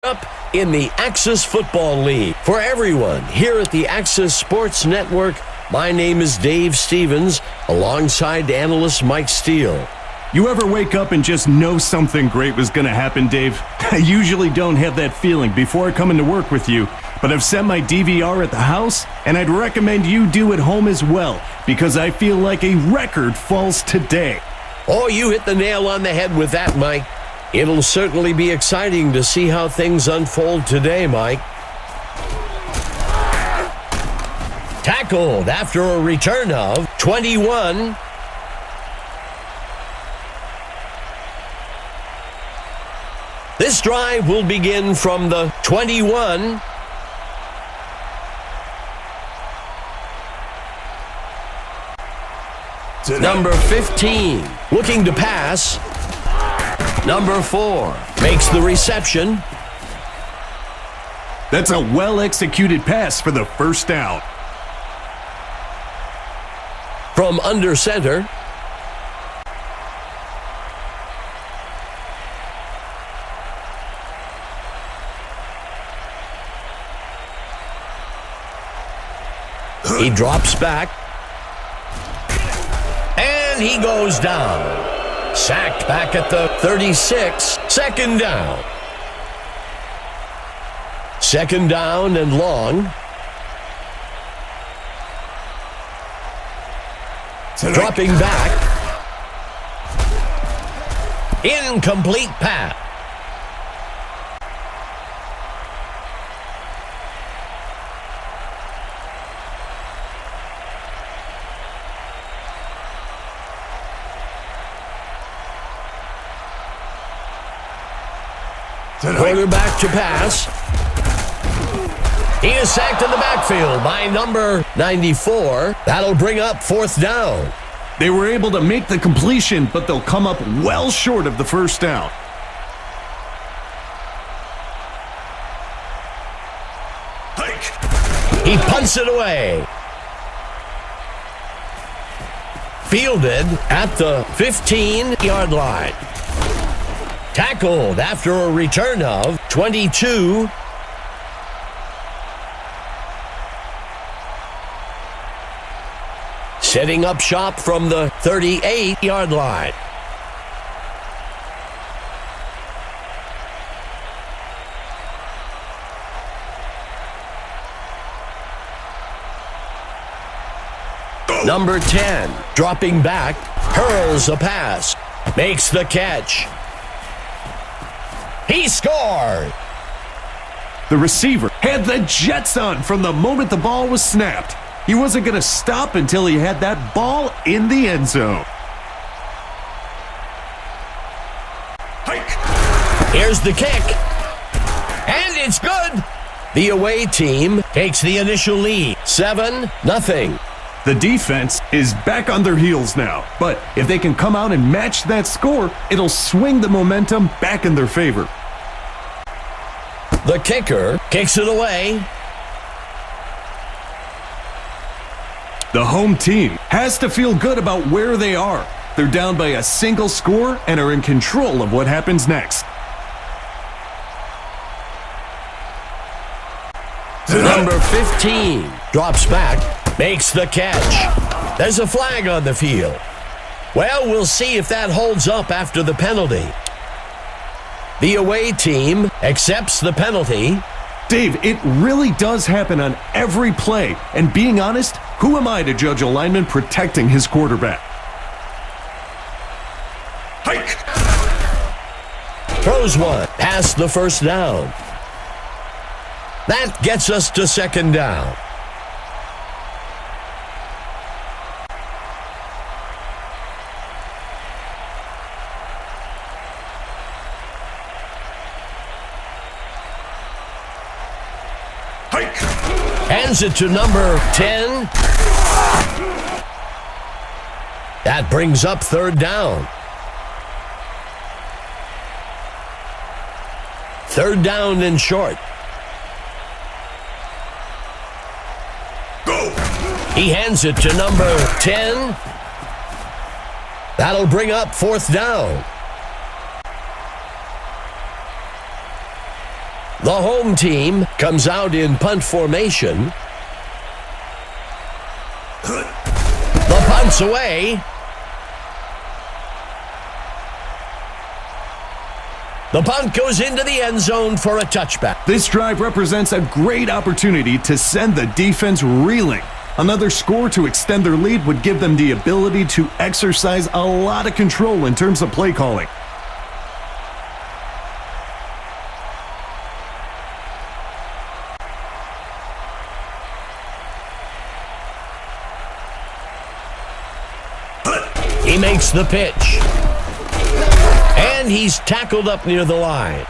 Up in the Axis Football League. For everyone here at the Axis Sports Network, my name is Dave Stevens, alongside analyst Mike Steele. You ever wake up and just know something great was going to happen, Dave? I usually don't have that feeling before I come into work with you, but I've set my DVR at the house, and I'd recommend you do at home as well, because I feel like a record falls today. Oh, you hit the nail on the head with that, Mike. It'll certainly be exciting to see how things unfold today, Mike. Tackled after a return of 21. This drive will begin from the 21. Number 15, looking to pass. Number 4 makes the reception. That's a well-executed pass for the first down. From under center. He drops back. And he goes down. Sacked back at the 36. Second down. Second down and long. Dropping back. Incomplete pass. Quarterback to pass. He is sacked in the backfield by number 94. That'll bring up fourth down. They were able to make the completion, but they'll come up well short of the first down. He punts it away. Fielded at the 15-yard line. Tackled after a return of 22. Setting up shop from the 38-yard line. Number 10, dropping back, hurls a pass, makes the catch. He scored! The receiver had the jets on from the moment the ball was snapped. He wasn't going to stop until he had that ball in the end zone. Here's the kick. And it's good. The away team takes the initial lead, 7-0. The defense is back on their heels now, but if they can come out and match that score, it'll swing the momentum back in their favor. The kicker kicks it away. The home team has to feel good about where they are. They're down by a single score and are in control of what happens next. Number 15 drops back, makes the catch. There's a flag on the field. Well, we'll see if that holds up after the penalty. The away team accepts the penalty. Dave, it really does happen on every play. And being honest, who am I to judge a lineman protecting his quarterback? Throws one past the first down. That gets us to second down. Hands it to number 10. That brings up third down. Third down and short. Go. He hands it to number 10. That'll bring up fourth down. The home team comes out in punt formation. The punt's away. The punt goes into the end zone for a touchback. This drive represents a great opportunity to send the defense reeling. Another score to extend their lead would give them the ability to exercise a lot of control in terms of play calling. He makes the pitch. And he's tackled up near the line.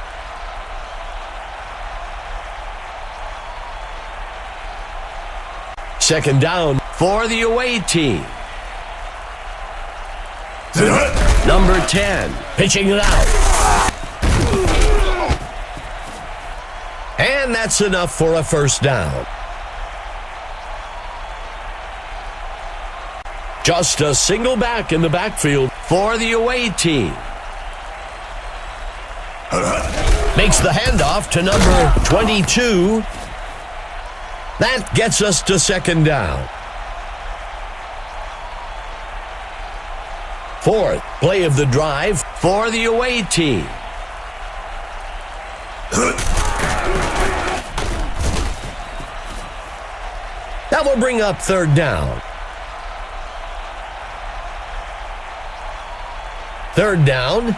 Second down for the away team. Number 10, pitching it out. And that's enough for a first down. Just a single back in the backfield for the away team. Makes the handoff to number 22. That gets us to second down. Fourth play of the drive for the away team. That will bring up third down. Third down.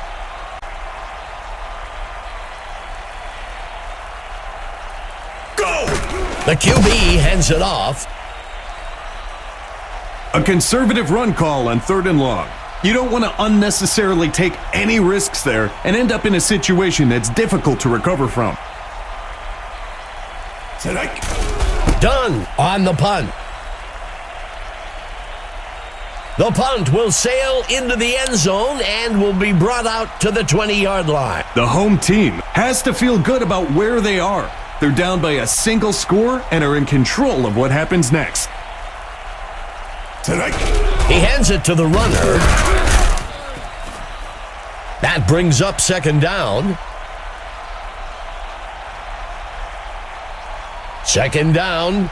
Go! The QB hands it off. A conservative run call on 3rd and long. You don't want to unnecessarily take any risks there and end up in a situation that's difficult to recover from. Done on the punt. The punt will sail into the end zone and will be brought out to the 20-yard line. The home team has to feel good about where they are. They're down by a single score and are in control of what happens next. He hands it to the runner. That brings up second down. Second down.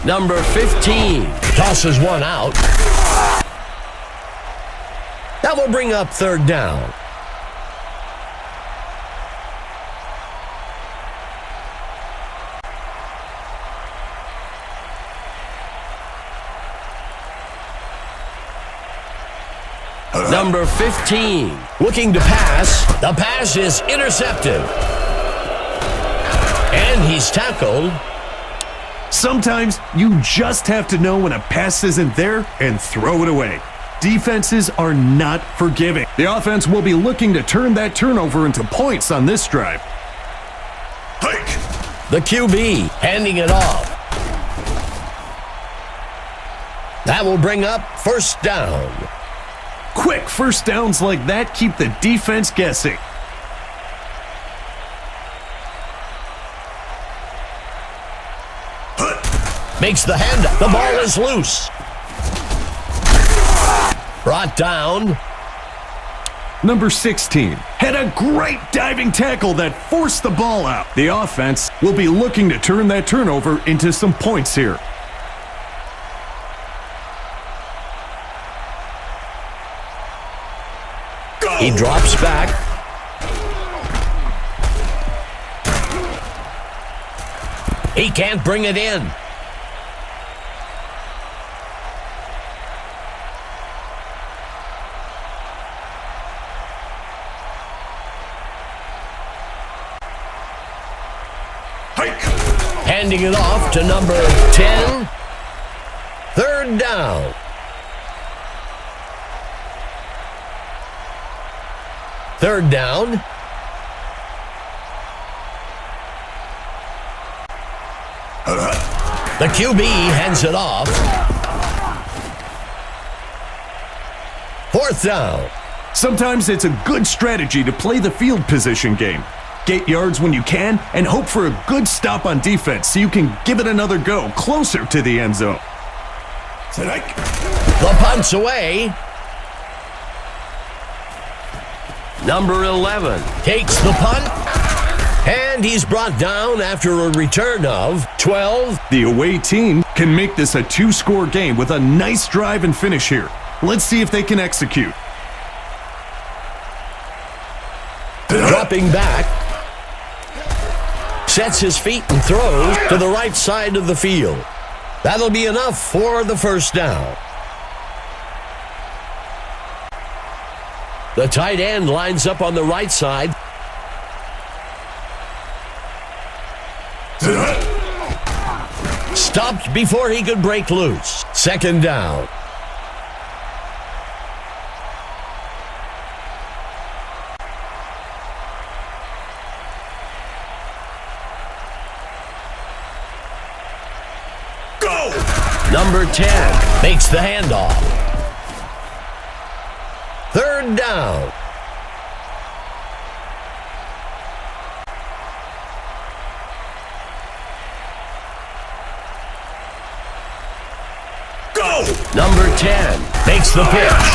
Number 15 tosses one out. That will bring up third down. Number 15 looking to pass. The pass is intercepted. And he's tackled. Sometimes you just have to know when a pass isn't there and throw it away. Defenses are not forgiving. The offense will be looking to turn that turnover into points on this drive. The QB handing it off. That will bring up first down. Quick first downs like that keep the defense guessing. Makes the handoff. The ball is loose. Brought down. Number 16 had a great diving tackle that forced the ball out. The offense will be looking to turn that turnover into some points here. He drops back. He can't bring it in. Handing it off to number 10. Third down. Third down. The QB hands it off. Fourth down. Sometimes it's a good strategy to play the field position game. Get yards when you can and hope for a good stop on defense so you can give it another go closer to the end zone. The punt's away. Number 11 takes the punt, and he's brought down after a return of 12. The away team can make this a 2-score game with a nice drive and finish here. Let's see if they can execute. Dropping back, sets his feet and throws to the right side of the field. That'll be enough for the first down. The tight end lines up on the right side. Stopped before he could break loose. Second down. Number 10 makes the handoff. Third down. Go! Number 10 makes the pitch.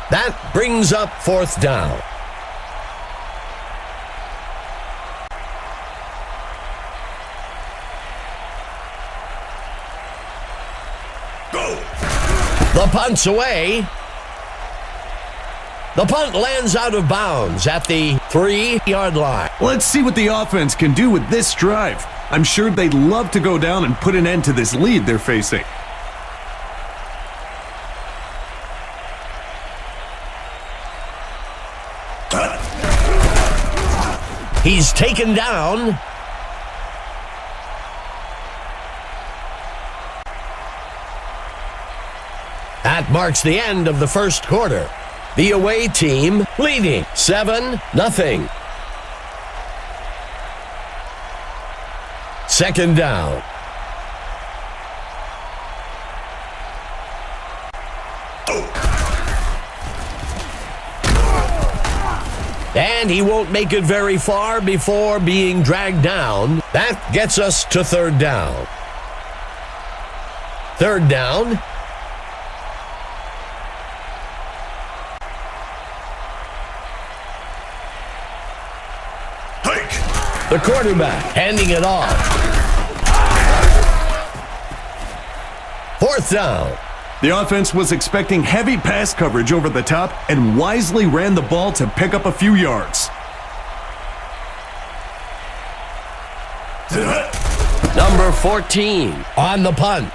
That brings up fourth down. The punt's away. The punt lands out of bounds at the 3-yard line. Let's see what the offense can do with this drive. I'm sure they'd love to go down and put an end to this lead they're facing. He's taken down. That marks the end of the first quarter. The away team leading 7-0. Second down. And he won't make it very far before being dragged down. That gets us to third down. Third down. The quarterback handing it off. Fourth down. The offense was expecting heavy pass coverage over the top and wisely ran the ball to pick up a few yards. Number 14 on the punt.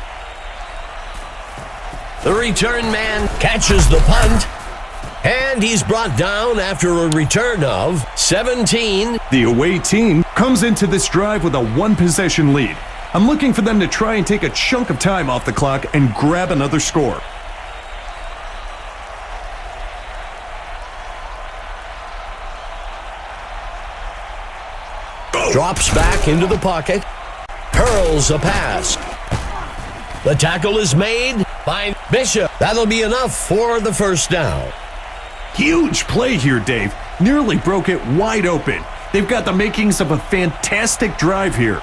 The return man catches the punt, and he's brought down after a return of 17. The away team comes into this drive with a 1-possession lead. I'm looking for them to try and take a chunk of time off the clock and grab another score. Drops back into the pocket, hurls a pass. The tackle is made by Bishop. That'll be enough for the first down. Huge play here, Dave. Nearly broke it wide open. They've got the makings of a fantastic drive here.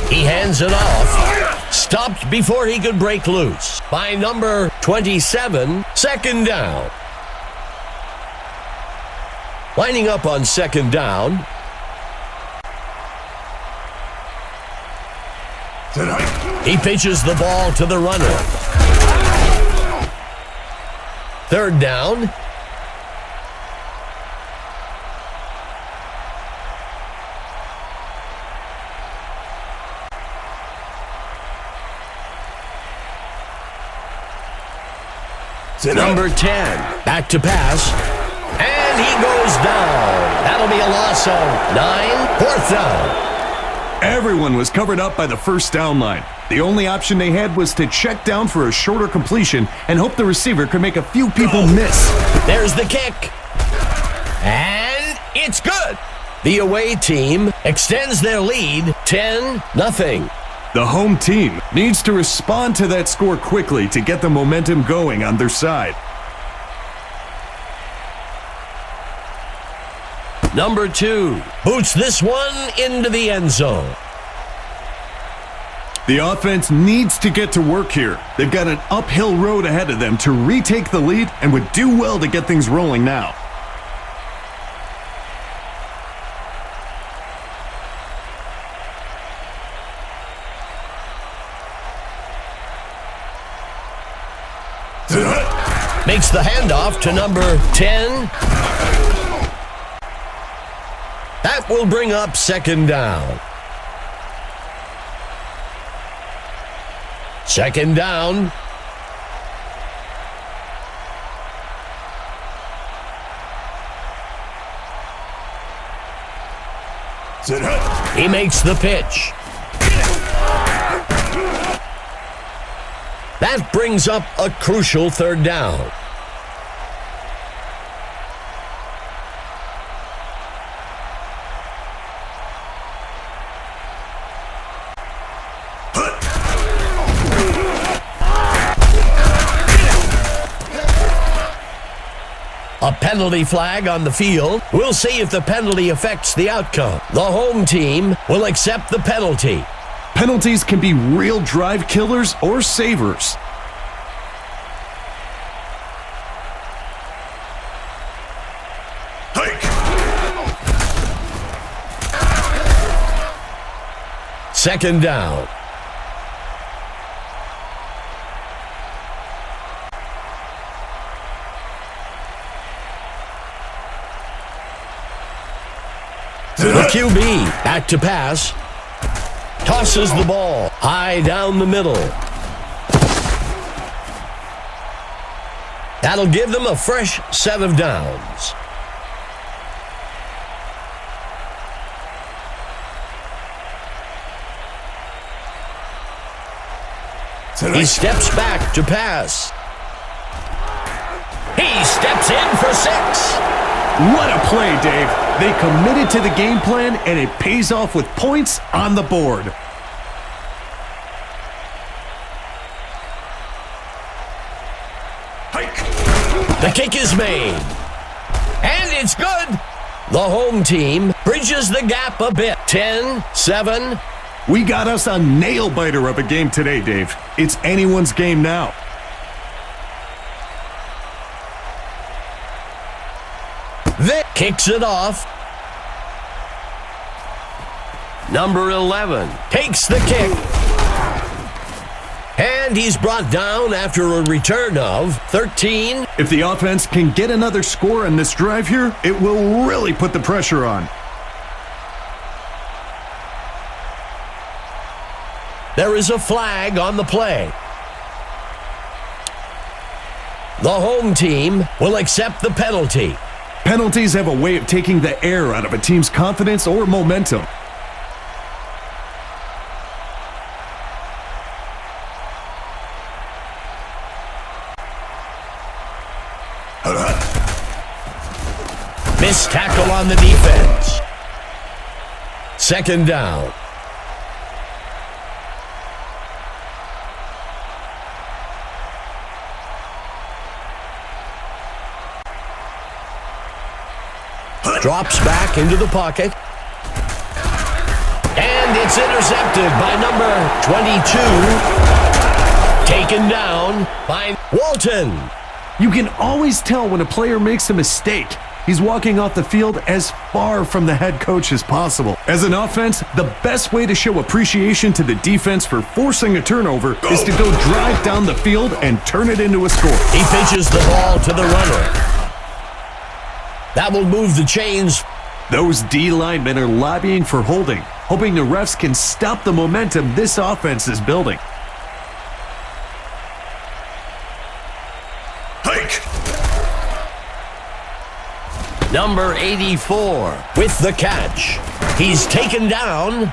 He hands it off. Stopped before he could break loose by number 27. Second down. Lining up on second down. He pitches the ball to the runner. Third down. Number 10, back to pass, and he goes down. That'll be a loss of 9. Fourth down. Everyone was covered up by the first down line. The only option they had was to check down for a shorter completion and hope the receiver could make a few people miss. There's the kick, and it's good. The away team extends their lead 10-0. The home team needs to respond to that score quickly to get the momentum going on their side. Number 2 boots this one into the end zone. The offense needs to get to work here. They've got an uphill road ahead of them to retake the lead and would do well to get things rolling now. Makes the handoff to number 10. That will bring up second down. Second down. He makes the pitch. That brings up a crucial third down. A penalty flag on the field. We'll see if the penalty affects the outcome. The home team will accept the penalty. Penalties can be real drive killers or savers. Second down. The QB back to pass. Tosses the ball high down the middle. That'll give them a fresh set of downs. He steps back to pass. He steps in for 6. What a play, Dave. They committed to the game plan, and it pays off with points on the board. The kick is made. And it's good. The home team bridges the gap a bit. 10-7. We got us a nail-biter of a game today, Dave. It's anyone's game now. Vic kicks it off. Number 11 takes the kick. And he's brought down after a return of 13. If the offense can get another score on this drive here, it will really put the pressure on. There is a flag on the play. The home team will accept the penalty. Penalties have a way of taking the air out of a team's confidence or momentum. Missed tackle on the defense. Second down. Drops back into the pocket. And it's intercepted by number 22. Taken down by Walton. You can always tell when a player makes a mistake. He's walking off the field as far from the head coach as possible. As an offense, the best way to show appreciation to the defense for forcing a turnover is to go drive down the field and turn it into a score. He pitches the ball to the runner. That will move the chains. Those D linemen are lobbying for holding, hoping the refs can stop the momentum this offense is building. Number 84 with the catch. He's taken down.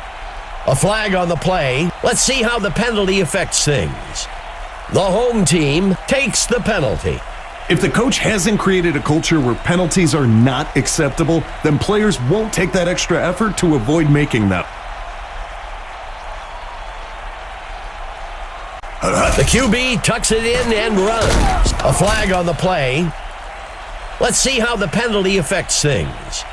A flag on the play. Let's see how the penalty affects things. The home team takes the penalty. If the coach hasn't created a culture where penalties are not acceptable, then players won't take that extra effort to avoid making them. The QB tucks it in and runs. A flag on the play. Let's see how the penalty affects things.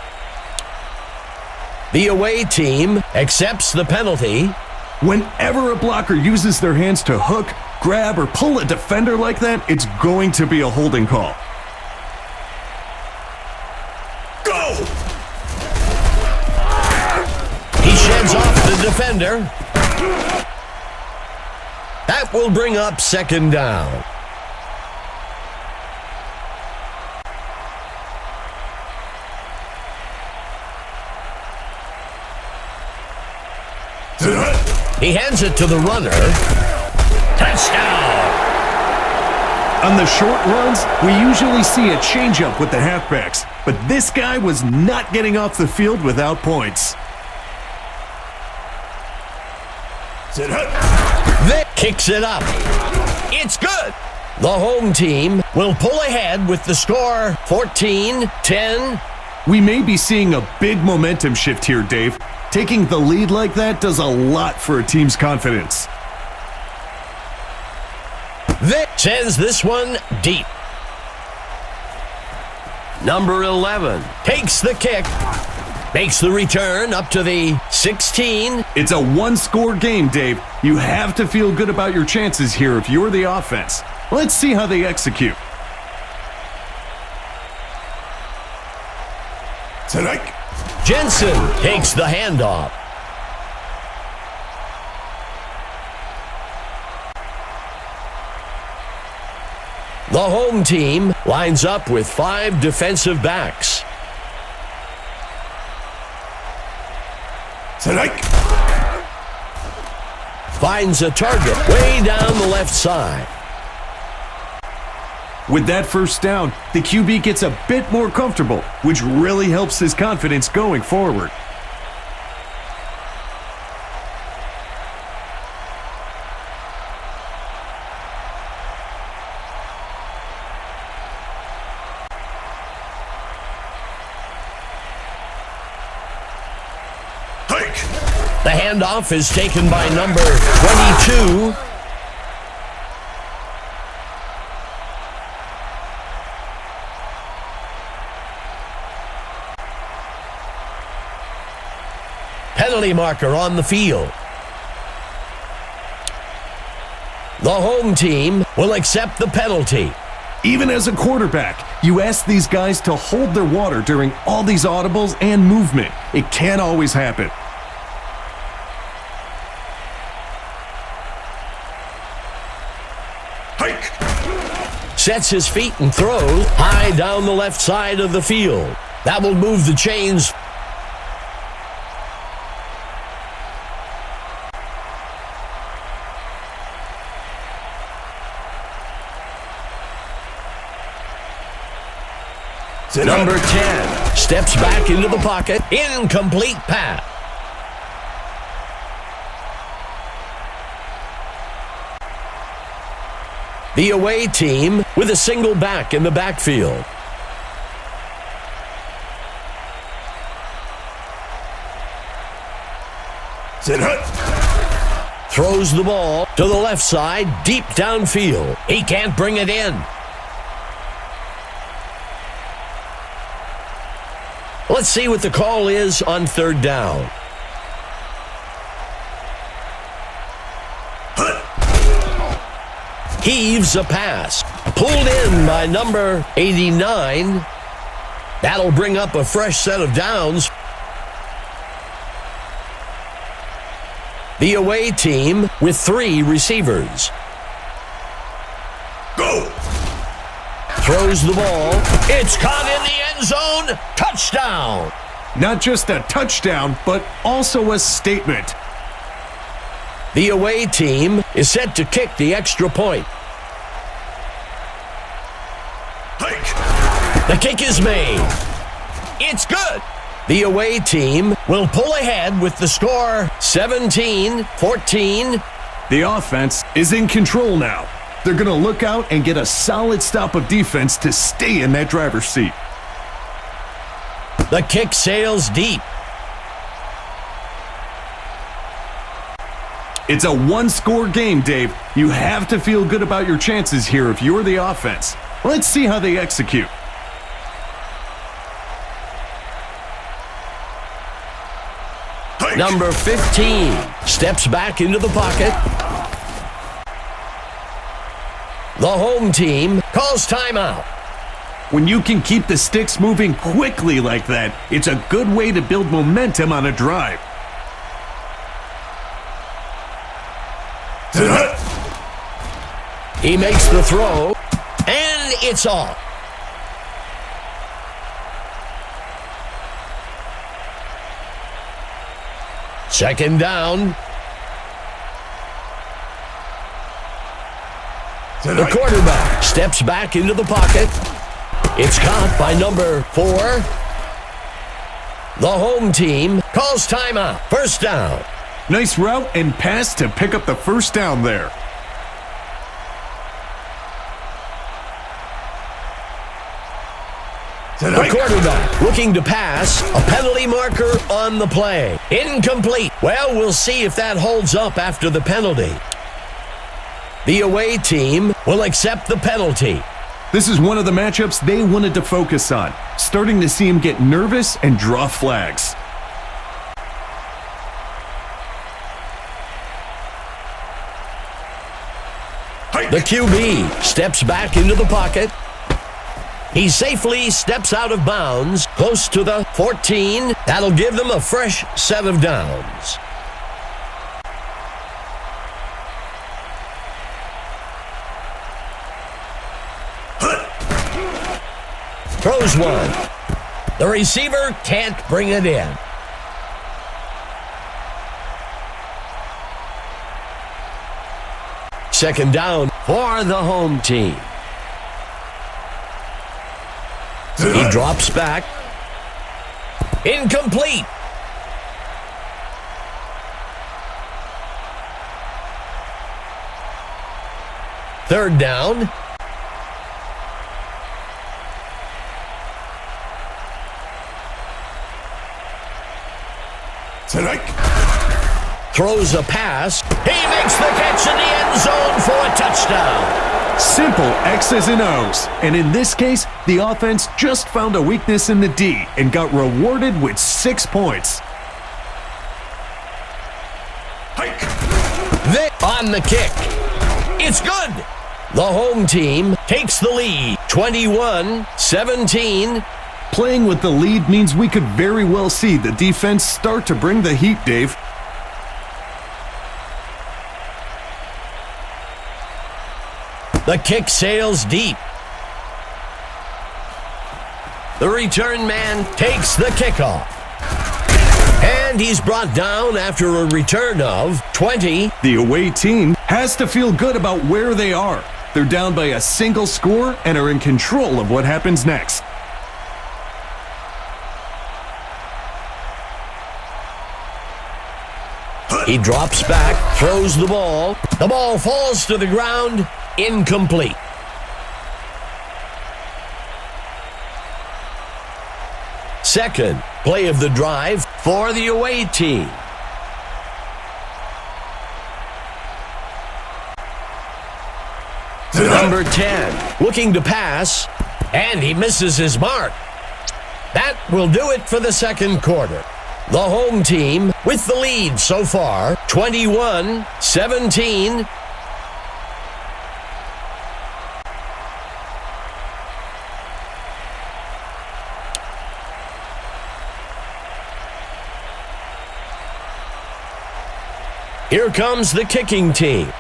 The away team accepts the penalty. Whenever a blocker uses their hands to hook, grab, or pull a defender like that, it's going to be a holding call. Go! He sheds off the defender. That will bring up second down. He hands it to the runner. Touchdown! On the short runs, we usually see a changeup with the halfbacks, but this guy was not getting off the field without points. Vic kicks it up. It's good. The home team will pull ahead with the score 14-10. We may be seeing a big momentum shift here, Dave. Taking the lead like that does a lot for a team's confidence. Vic sends this one deep. Number 11 takes the kick, makes the return up to the 16. It's a one-score game, Dave. You have to feel good about your chances here if you're the offense. Let's see how they execute. Tonight. Jensen takes the handoff. The home team lines up with 5 defensive backs. Tonight. Finds a target way down the left side. With that first down, the QB gets a bit more comfortable, which really helps his confidence going forward. The handoff is taken by number 22. Penalty marker on the field. The home team will accept the penalty. Even as a quarterback, you ask these guys to hold their water during all these audibles and movement. It can't always happen. Sets his feet and throws high down the left side of the field. That will move the chains. Number 10 steps back into the pocket. Incomplete pass. The away team with a single back in the backfield. Throws the ball to the left side, deep downfield. He can't bring it in. Let's see what the call is on third down. Heaves a pass. Pulled in by number 89. That'll bring up a fresh set of downs. The away team with 3 receivers. Go! Throws the ball. It's caught in the end zone. Touchdown! Not just a touchdown, but also a statement. The away team is set to kick the extra point. The kick is made. It's good. The away team will pull ahead with the score 17-14. The offense is in control now. They're going to look out and get a solid stop of defense to stay in that driver's seat. The kick sails deep. It's a one-score game, Dave. You have to feel good about your chances here if you're the offense. Let's see how they execute. Number 15 steps back into the pocket. The home team calls timeout. When you can keep the sticks moving quickly like that, it's a good way to build momentum on a drive. He makes the throw, and it's off. Second down. The quarterback steps back into the pocket. It's caught by number 4. The home team calls timeout. First down. Nice route and pass to pick up the first down there. The quarterback looking to pass. A penalty marker on the play. Incomplete. Well, we'll see if that holds up after the penalty. The away team will accept the penalty. This is one of the matchups they wanted to focus on, starting to see him get nervous and draw flags. The QB steps back into the pocket. He safely steps out of bounds, close to the 14. That'll give them a fresh set of downs. Throws one. The receiver can't bring it in. Second down for the home team. He drops back. Incomplete. Third down. Throws a pass. He makes the catch in the end zone for a touchdown. Simple X's and O's. And in this case, the offense just found a weakness in the D and got rewarded with 6 points. On the kick. It's good. The home team takes the lead, 21-17. Playing with the lead means we could very well see the defense start to bring the heat, Dave. The kick sails deep. The return man takes the kickoff. And he's brought down after a return of 20. The away team has to feel good about where they are. They're down by a single score and are in control of what happens next. He drops back, throws the ball. The ball falls to the ground, incomplete. Second play of the drive for the away team. Number 10, looking to pass, and he misses his mark. That will do it for the second quarter. The home team with the lead so far, 21-17. Here comes the kicking team.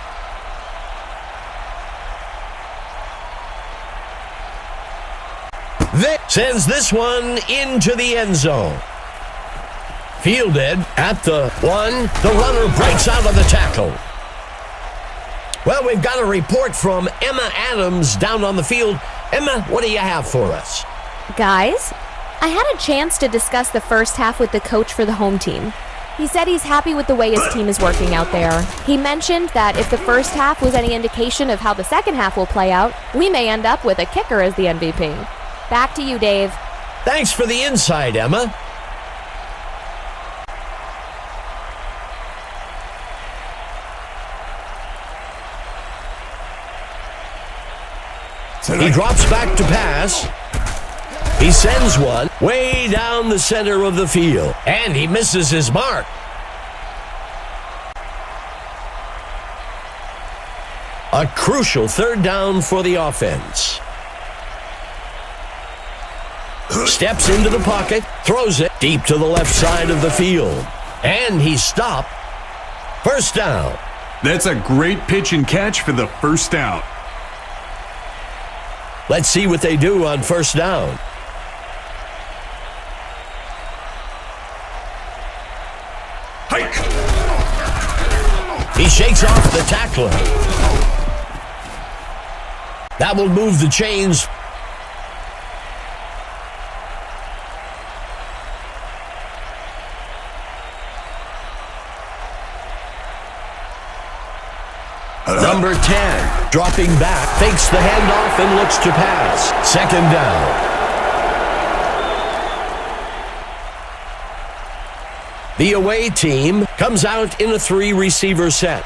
Vic sends this one into the end zone. Fielded at the 1. The runner breaks out of the tackle. Well, we've got a report from Emma Adams down on the field. Emma, what do you have for us? Guys, I had a chance to discuss the first half with the coach for the home team. He said he's happy with the way his team is working out there. He mentioned that if the first half was any indication of how the second half will play out, we may end up with a kicker as the MVP. Back to you, Dave. Thanks for the insight, Emma. He drops back to pass. He sends one way down the center of the field, and he misses his mark. A crucial third down for the offense. Steps into the pocket, throws it deep to the left side of the field. And he's stopped. First down. That's a great pitch and catch for the first down. Let's see what they do on first down. Hike. He shakes off the tackler. That will move the chains. Number 10, dropping back, fakes the handoff and looks to pass. Second down. The away team comes out in a 3-receiver set.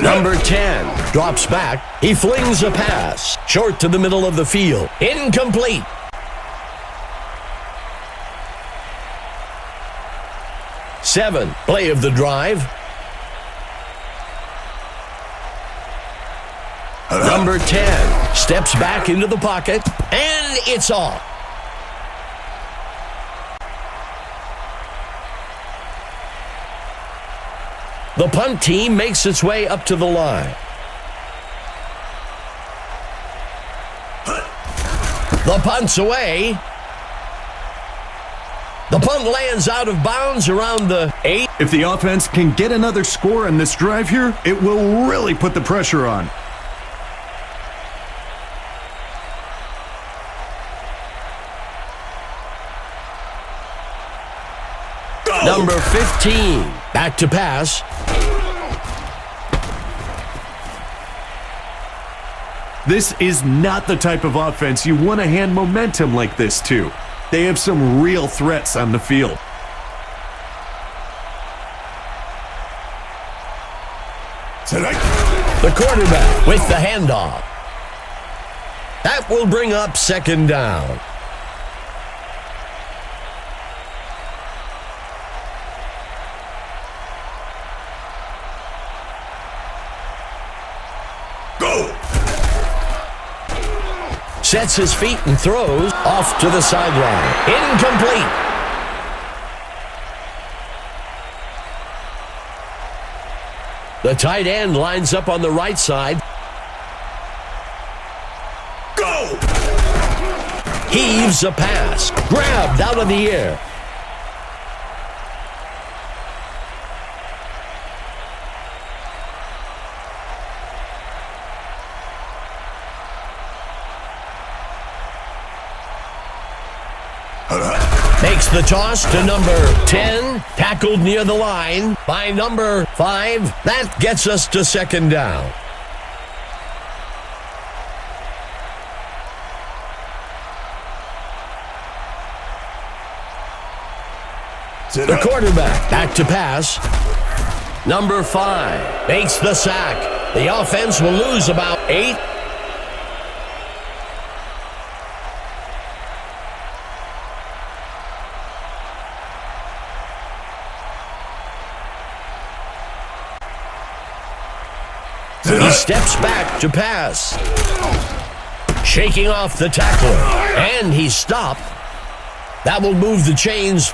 Number 10 drops back. He flings a pass short to the middle of the field. Incomplete. Seven, play of the drive. Number 10 steps back into the pocket, and it's off. The punt team makes its way up to the line. The punt's away. The punt lands out of bounds around the 8. If the offense can get another score on this drive here, it will really put the pressure on. Number 15, back to pass. This is not the type of offense you want to hand momentum like this to. They have some real threats on the field. The quarterback with the handoff. That will bring up second down. Sets his feet and throws off to the sideline. Incomplete. The tight end lines up on the right side. Go! Heaves a pass. Grabbed out of the air. Makes the toss to number 10, tackled near the line by number 5. That gets us to second down. The quarterback back to pass. Number 5 makes the sack. The offense will lose about 8. He steps back to pass. Shaking off the tackler. And he's stopped. That will move the chains.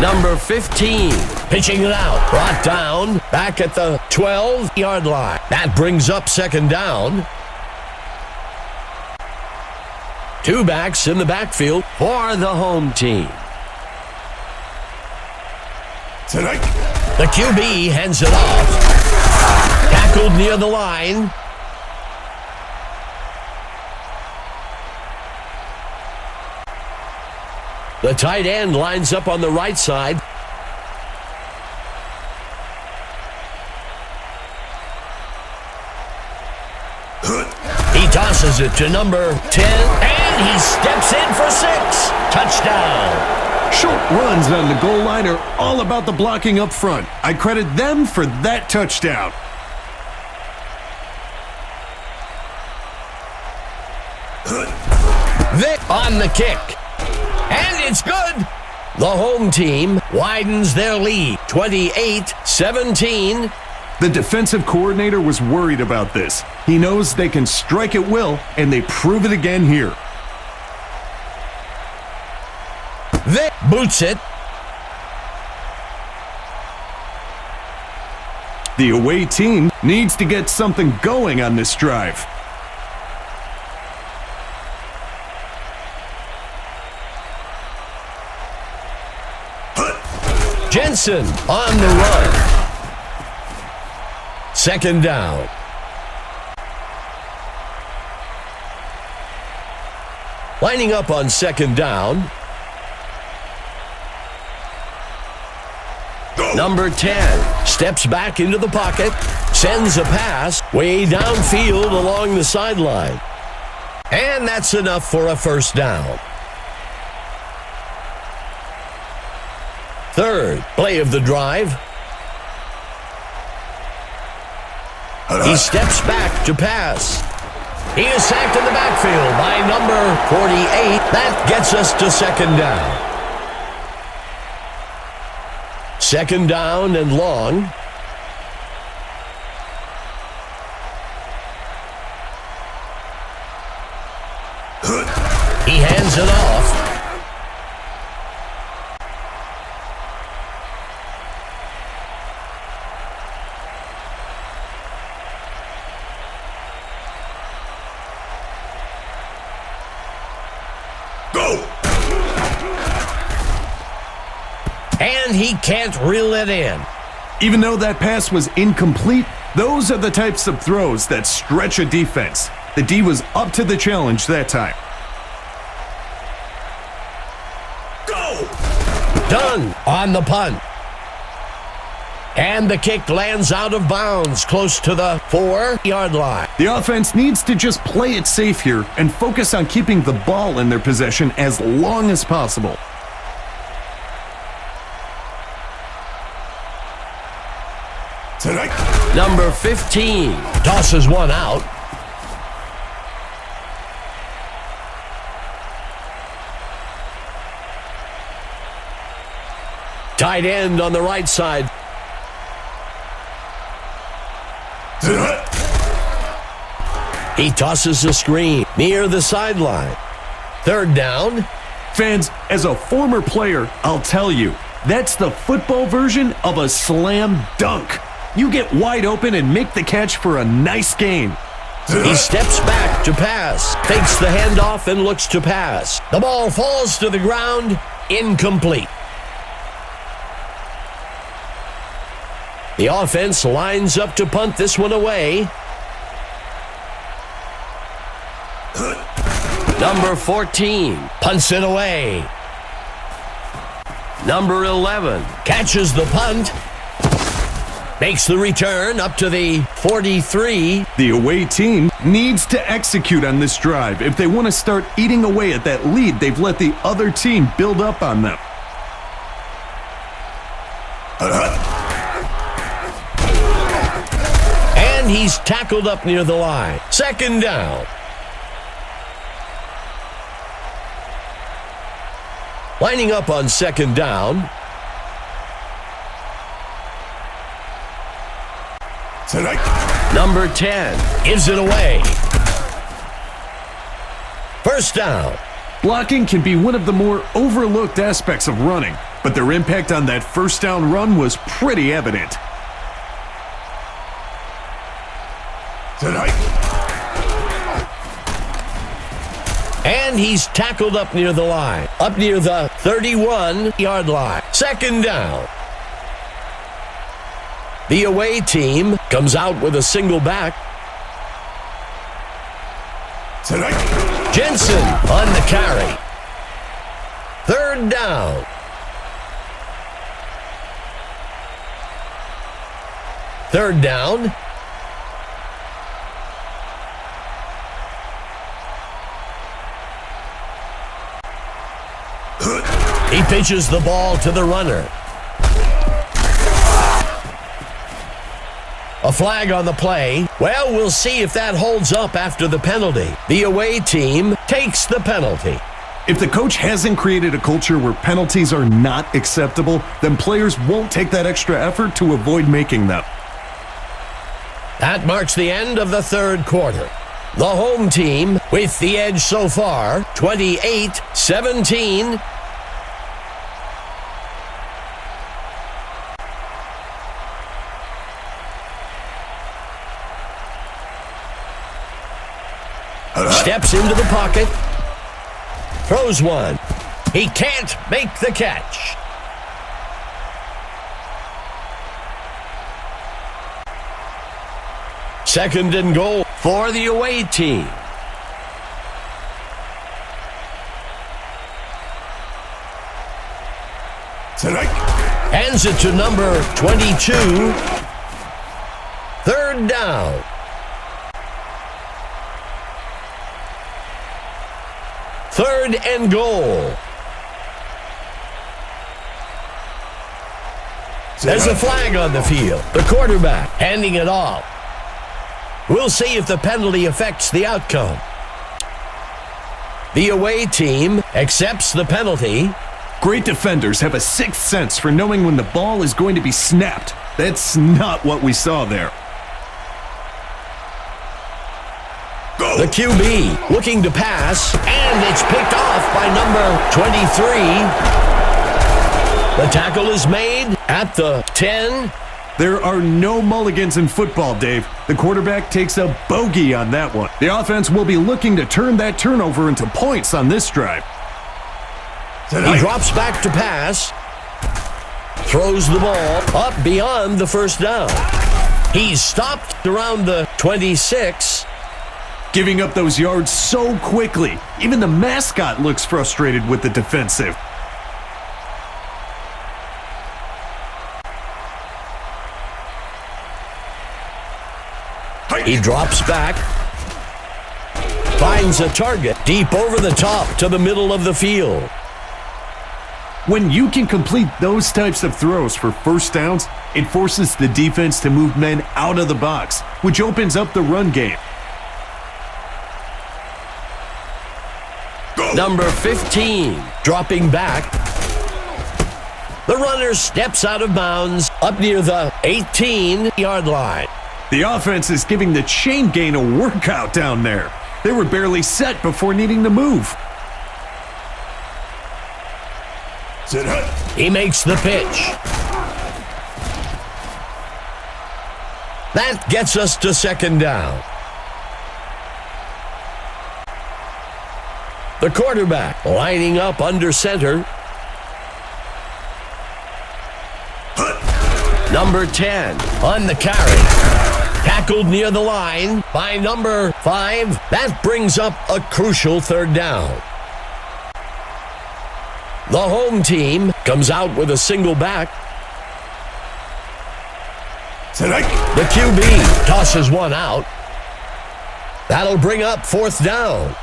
Number 15, pitching it out, brought down, back at the 12-yard line. That brings up second down. 2 backs in the backfield for the home team. The QB hands it off. Tackled near the line. The tight end lines up on the right side. He tosses it to number 10, and he steps in for 6. Touchdown. Short runs on the goal line are all about the blocking up front. I credit them for that touchdown. Vic on the kick. And it's good. The home team widens their lead, 28-17. The defensive coordinator was worried about this. He knows they can strike at will, and they prove it again here. Vic boots it. The away team needs to get something going on this drive. Jensen on the run. Second down. Lining up on second down. Number 10 steps back into the pocket, sends a pass way downfield along the sideline. And that's enough for a first down. Third play of the drive. He steps back to pass. He is sacked in the backfield by number 48. That gets us to second down. Second down and long. He hands it off. And he can't reel it in. Even though that pass was incomplete, those are the types of throws that stretch a defense. The D was up to the challenge that time. Go! Done on the punt. And the kick lands out of bounds close to the 4-yard line. The offense needs to just play it safe here and focus on keeping the ball in their possession as long as possible. Tonight. Number 15 tosses one out. Tight end on the right side. Tonight. He tosses a screen near the sideline. Third down. Fans, as a former player, I'll tell you, that's the football version of a slam dunk. You get wide open and make the catch for a nice gain. He steps back to pass, fakes the handoff and looks to pass. The ball falls to the ground, incomplete. The offense lines up to punt this one away. Number 14 punts it away. Number 11 catches the punt. Makes the return up to the 43. The away team needs to execute on this drive if they want to start eating away at that lead they've let the other team build up on them. And he's tackled up near the line. Second down. Lining up on second down. Tonight. Number 10 gives it away. First down. Blocking can be one of the more overlooked aspects of running, but their impact on that first down run was pretty evident. Tonight. And he's tackled up near the line. Up near the 31-yard line. Second down. The away team comes out with a single back. Tonight. Jensen on the carry. Third down. Third down. He pitches the ball to the runner. A flag on the play. Well, we'll see if that holds up after the penalty. The away team takes the penalty. If the coach hasn't created a culture where penalties are not acceptable, then players won't take that extra effort to avoid making them. That marks the end of the third quarter. The home team with the edge so far, 28-17. Steps into the pocket. Throws one. He can't make the catch. Second and goal for the away team. Hands it to number 22. Third down. Third and goal. There's a flag on the field. The quarterback handing it off. We'll see if the penalty affects the outcome. The away team accepts the penalty. Great defenders have a sixth sense for knowing when the ball is going to be snapped. That's not what we saw there. The QB looking to pass, and it's picked off by number 23. The tackle is made at the 10. There are no mulligans in football, Dave. The quarterback takes a bogey on that one. The offense will be looking to turn that turnover into points on this drive. He drops back to pass. Throws the ball up beyond the first down. He's stopped around the 26. Giving up those yards so quickly. Even the mascot looks frustrated with the defensive. He drops back. Finds a target deep over the top to the middle of the field. When you can complete those types of throws for first downs, it forces the defense to move men out of the box, which opens up the run game. Number 15, dropping back. The runner steps out of bounds up near the 18-yard line. The offense is giving the chain gang a workout down there. They were barely set before needing to move. He makes the pitch. That gets us to second down. The quarterback lining up under center. Number 10 on the carry. Tackled near the line by number 5. That brings up a crucial third down. The home team comes out with a single back. The QB tosses one out. That'll bring up fourth down.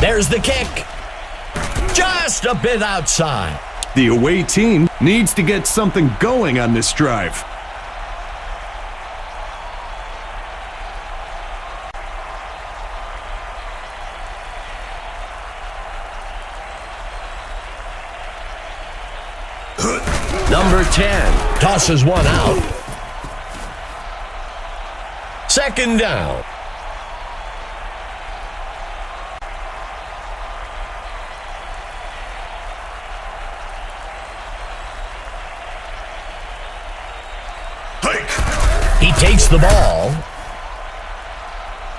There's the kick. Just a bit outside. The away team needs to get something going on this drive. Number 10 tosses one out. Second down. He takes the ball.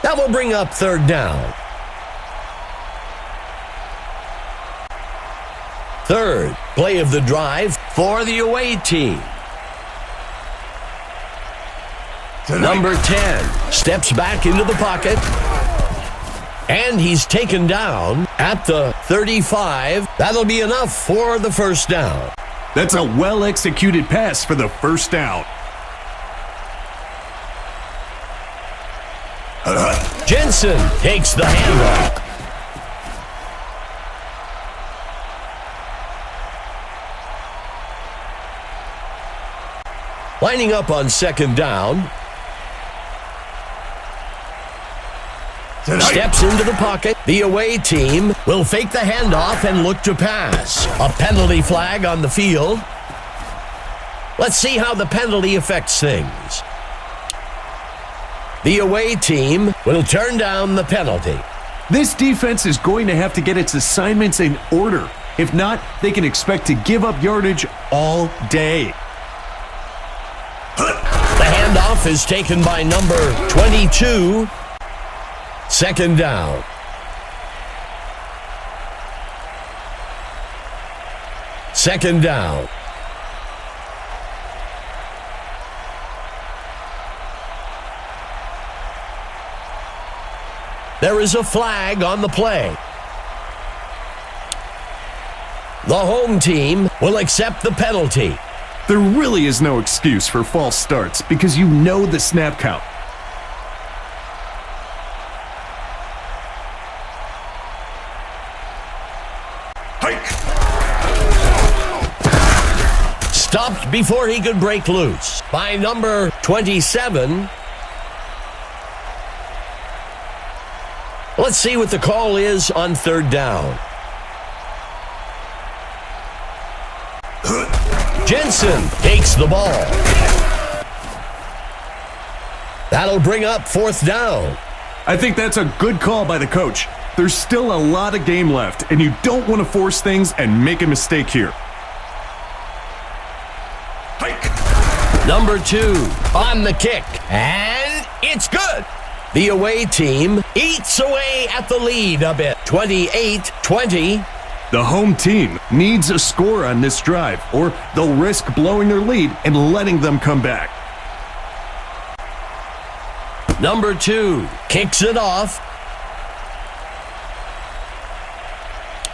That will bring up third down. Third play of the drive for the away team. Number 10 steps back into the pocket. And he's taken down at the 35. That'll be enough for the first down. That's a well-executed pass for the first down. Jensen takes the handoff. Lining up on second down. Steps into the pocket. The away team will fake the handoff and look to pass. A penalty flag on the field. Let's see how the penalty affects things. The away team will turn down the penalty. This defense is going to have to get its assignments in order. If not, they can expect to give up yardage all day. The handoff is taken by number 22. Second down. Second down. There is a flag on the play. The home team will accept the penalty. There really is no excuse for false starts because you know the snap count. Stopped before he could break loose by number 27. Let's see what the call is on third down. Jensen takes the ball. That'll bring up fourth down. I think that's a good call by the coach. There's still a lot of game left, and you don't want to force things and make a mistake here. Number 2 on the kick, and it's good. The away team eats away at the lead a bit, 28-20. The home team needs a score on this drive, or they'll risk blowing their lead and letting them come back. Number 2 kicks it off.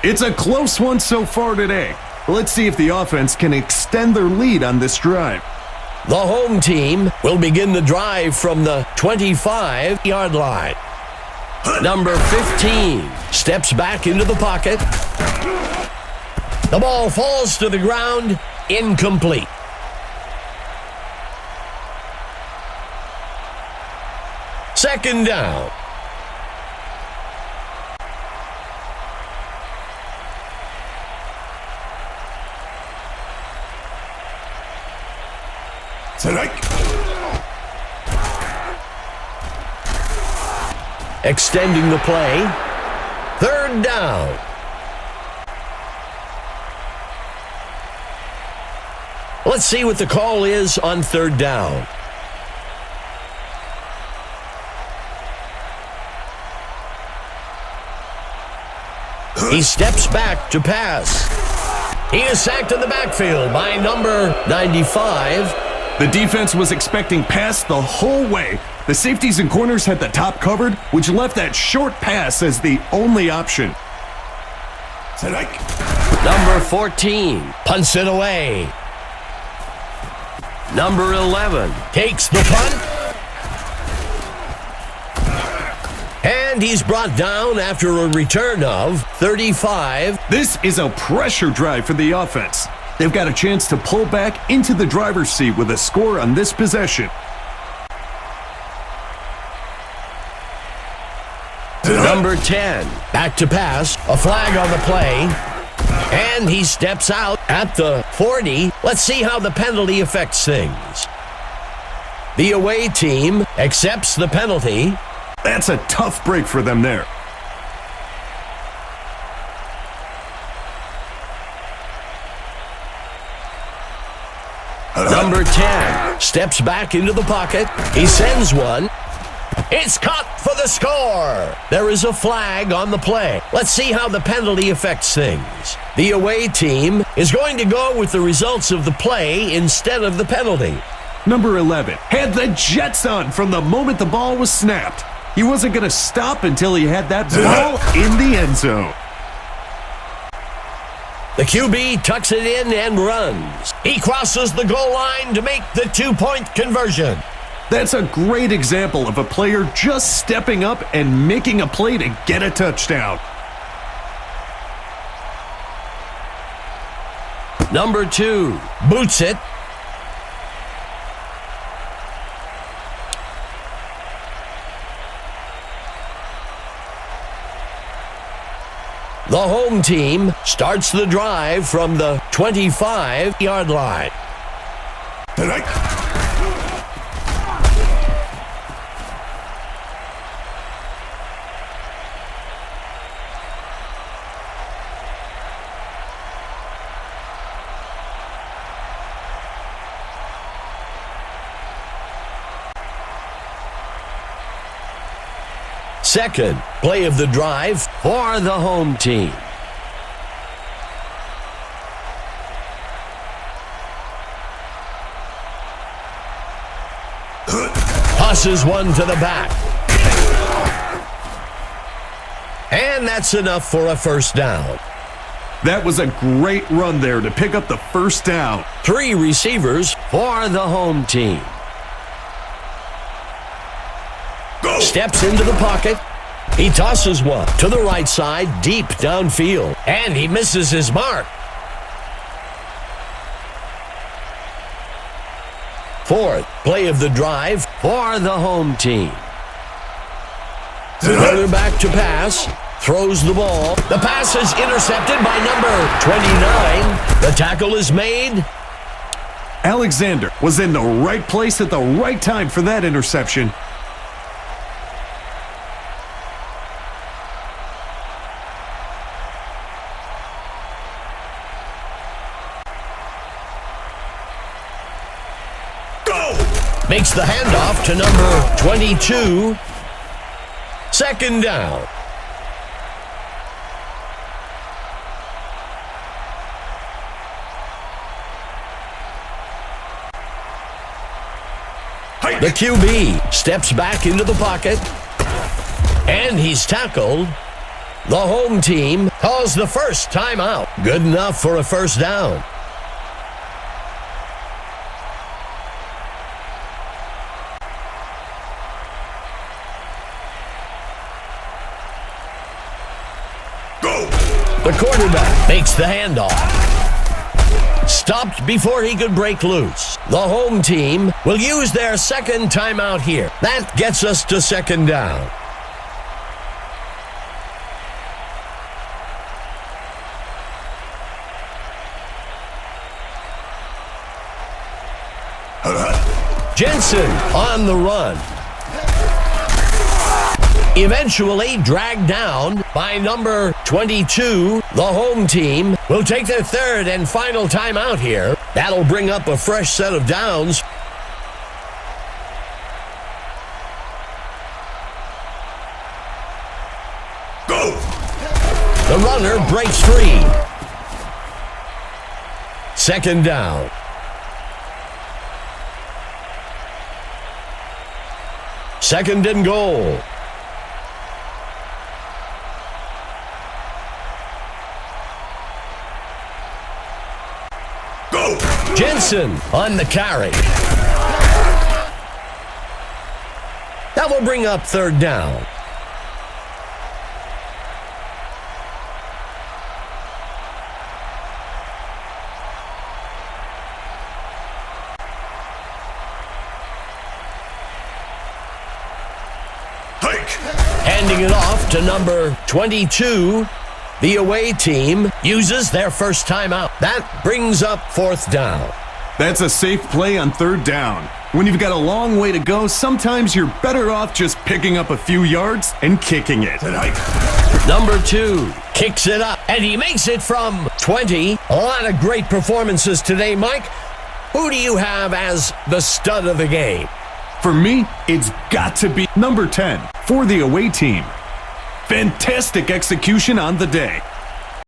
It's a close one so far today. Let's see if the offense can extend their lead on this drive. The home team will begin the drive from the 25-yard line. Number 15 steps back into the pocket. The ball falls to the ground, incomplete. Second down. Extending the play. Third down. Let's see what the call is on third down. He steps back to pass. He is sacked in the backfield by number 95. The defense was expecting pass the whole way. The safeties and corners had the top covered, which left that short pass as the only option. Number 14 punts it away. Number 11 takes the punt. And he's brought down after a return of 35. This is a pressure drive for the offense. They've got a chance to pull back into the driver's seat with a score on this possession. Number 10, back to pass, a flag on the play, and he steps out at the 40. Let's see how the penalty affects things. The away team accepts the penalty. That's a tough break for them there. Number 10 steps back into the pocket. He sends one. It's caught for the score. There is a flag on the play. Let's see how the penalty affects things. The away team is going to go with the results of the play instead of the penalty. Number 11 had the jets on from the moment the ball was snapped. He wasn't going to stop until he had that ball in the end zone. The QB tucks it in and runs. He crosses the goal line to make the two-point conversion. That's a great example of a player just stepping up and making a play to get a touchdown. Number 2 boots it. The home team starts the drive from the 25-yard line. Second play of the drive for the home team. Tosses one to the back. And that's enough for a first down. That was a great run there to pick up the first down. 3 receivers for the home team. Steps into the pocket. He tosses one to the right side, deep downfield, and he misses his mark. Fourth play of the drive for the home team. Quarterback to pass, throws the ball. The pass is intercepted by number 29. The tackle is made. Alexander was in the right place at the right time for that interception. Makes the handoff to number 22. Second down. The QB steps back into the pocket, and he's tackled. The home team calls the first timeout. Good enough for a first down. The quarterback makes the handoff. Stopped before he could break loose. The home team will use their second timeout here. That gets us to second down. Jensen on the run. Eventually dragged down by number 22. The home team will take their third and final timeout here. That'll bring up a fresh set of downs. Go! The runner breaks free. Second down. Second and goal. Jensen on the carry. That will bring up third down. Handing it off to number 22. The away team uses their first timeout. That brings up fourth down. That's a safe play on third down. When you've got a long way to go, sometimes you're better off just picking up a few yards and kicking it. Number 2 kicks it up, and he makes it from 20. A lot of great performances today, Mike. Who do you have as the stud of the game? For me, it's got to be number 10 for the away team. Fantastic execution on the day.